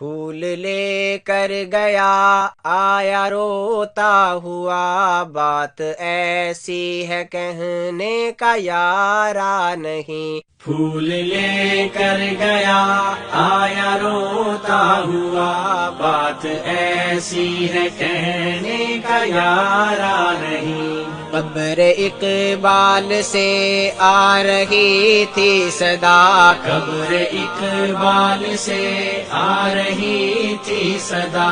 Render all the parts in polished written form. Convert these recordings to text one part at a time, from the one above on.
پھول لے کر گیا آیا روتا ہوا، بات ایسی ہے کہنے کا یارا نہیں۔ پھول لے کر گیا آیا روتا ہوا، بات ایسی ہے کہنے کا یارا نہیں۔ قبر اقبال سے آ رہی تھی صدا، قبر اقبال سے آ رہی تھی صدا،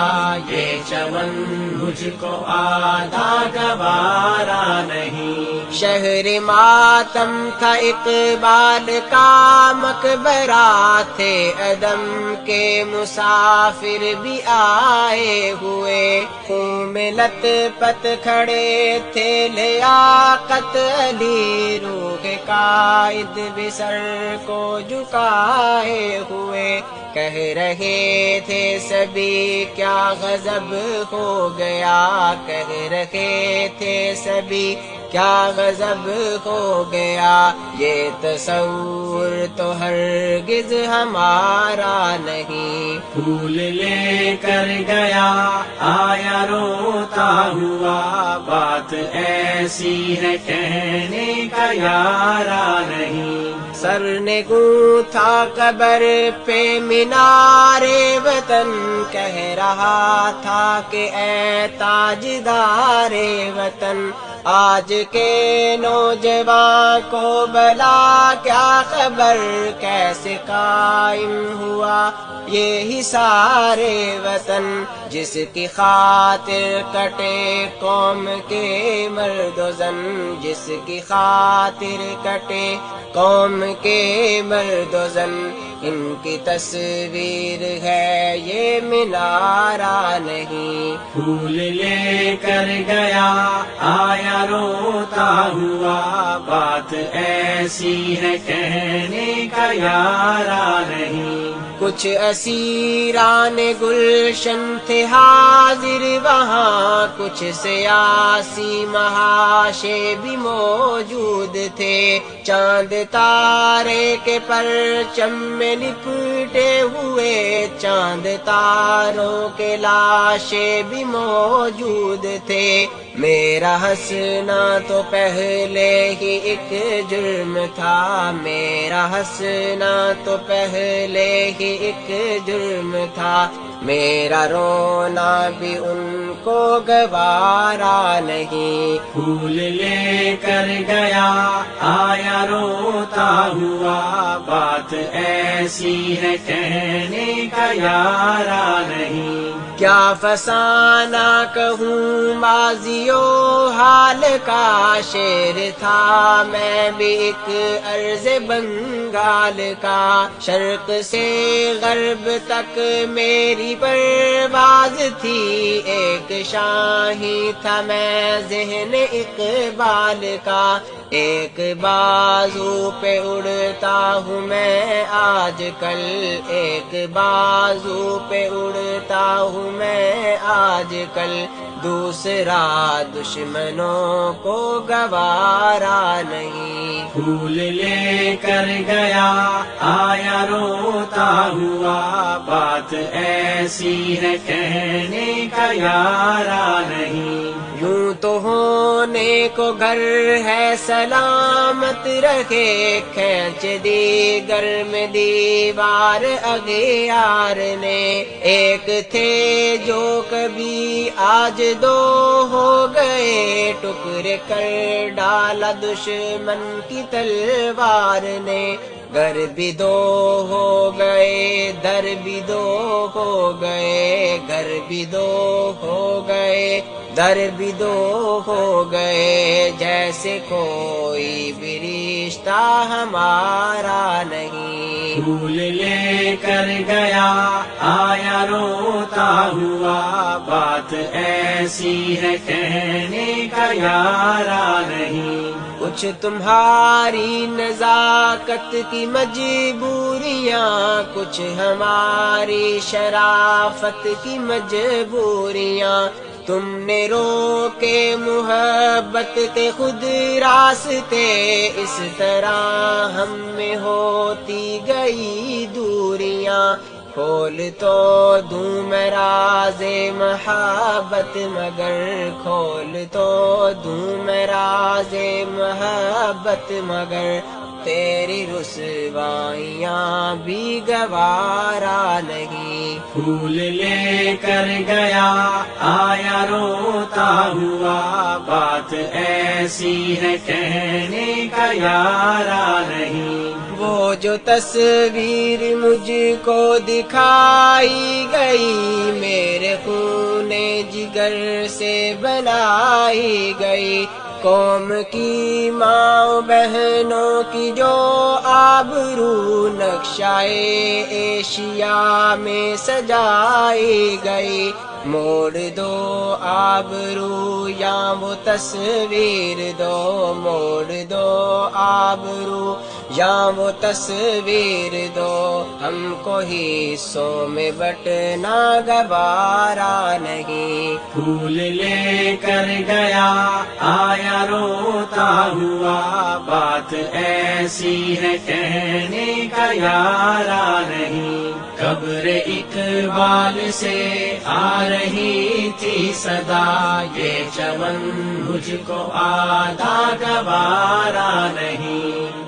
یہ چمن مجھ کو آدھا گوارا نہیں۔ شہر ماتم تھا اقبال کا مقبرہ، تھے عدم کے مسافر بھی آئے ہوئے، خون میں لت پت کھڑے تھے لیاقت علی، روح قائد بھی سر کو جھکائے ہوئے، کہہ رہے تھے سبھی کیا غضب ہو گیا، کہہ رہے تھے سبھی کیا غضب ہو گیا، یہ تصور تو ہرگز ہمارا نہیں۔ پھول لے کر گیا آیا روتا ہوا، بات ایسی ہے کہنے کا یارا نہیں۔ سر نے گوتھا قبر پہ مینار وطن، کہہ رہا تھا کہ اے تاجدار وطن، آج کے نوجوان کو بلا کیا خبر، کیسے قائم ہوا یہ سارے وطن، جس کی خاطر کٹے قوم کے مرد و زن، جس کی خاطر کٹے قوم کے مرد و زن، ان کی تصویر ہے یہ مینارہ نہیں۔ پھول لے کر گیا آیا روتا ہوا، بات ایسی ہے کہنے کا یارا نہیں۔ کچھ اسیران گلشن تھے حاضر وہاں، کچھ سیاسی محاشے بھی موجود تھے، چاند تارے کے پرچم میں لپٹے ہوئے، چاند تاروں کے لاشیں بھی موجود تھے، میرا ہنسنا تو پہلے ہی ایک جرم تھا، میرا ہنسنا تو پہلے ہی ایک جرم تھا، میرا رونا بھی ان کو گوارا نہیں۔ پھول لے کر گیا آیا روتا ہوا، بات ایسی ہے کہنے کا یارا نہیں۔ کیا فسانہ کہوں ماضی و حال کا، شعر تھا میں بھی ایک عرض بنگال کا، شرق سے غرب تک میری پرواز تھی، ایک شاہی تھا میں ذہن اقبال کا، ایک بازو پہ اڑتا ہوں میں آج کل، ایک بازو پہ اڑتا ہوں میں آج کل، دوسرا دشمنوں کو گوارا نہیں۔ پھول لے کر گیا آیا روتا ہوا، بات ایسی ہے کہنے کا یارا نہیں۔ یوں تو ہونے کو گھر ہے سلامت رکھے، کھینچ دی گرم دیوار اغیار نے، ایک تھے جو کبھی آج دو ہو گئے، ٹکڑے کر ڈالا دشمن کی تلوار نے، گھر بھی دو ہو گئے در بھی دو ہو گئے، گھر بھی دو ہو گئے در بھی دو ہو گئے، جیسے کوئی بھی رشتہ ہمارا نہیں۔ پھول لے کر گیا آیا روتا ہوا، بات ایسی ہے کہنے کا یارا نہیں۔ کچھ تمہاری نزاکت کی مجبوریاں، کچھ ہماری شرافت کی مجبوریاں، تم نے روکے محبت کے خود راستے، اس طرح ہم میں ہوتی گئی دوریاں، کھول تو دوں میں راز محبت مگر، کھول تو دوں میں راز محبت مگر، تیری رسوائیاں بھی گوارا نہیں۔ پھول لے کر گیا آیا روتا ہوا، بات ایسی ہے کہنے کا یارا نہیں۔ وہ جو تصویر مجھ کو دکھائی گئی، میرے خون جگر سے بنائی گئی، قوم کی ماں بہنوں کی جو آبرو نقشہ ایشیا میں سجائی گئی، موڑ دو آبرو یا وہ تصویر دو، موڑ دو آبرو یا وہ تصویر دو، ہم کو حصوں میں بٹنا گوارا نہیں۔ پھول لے کر گیا آیا روتا ہوا، بات ایسی ہے کہنے کا یارا نہیں۔ قبر اقبال سے آ رہی تھی صدا، یہ چمن مجھ کو آدھا گوارا نہیں۔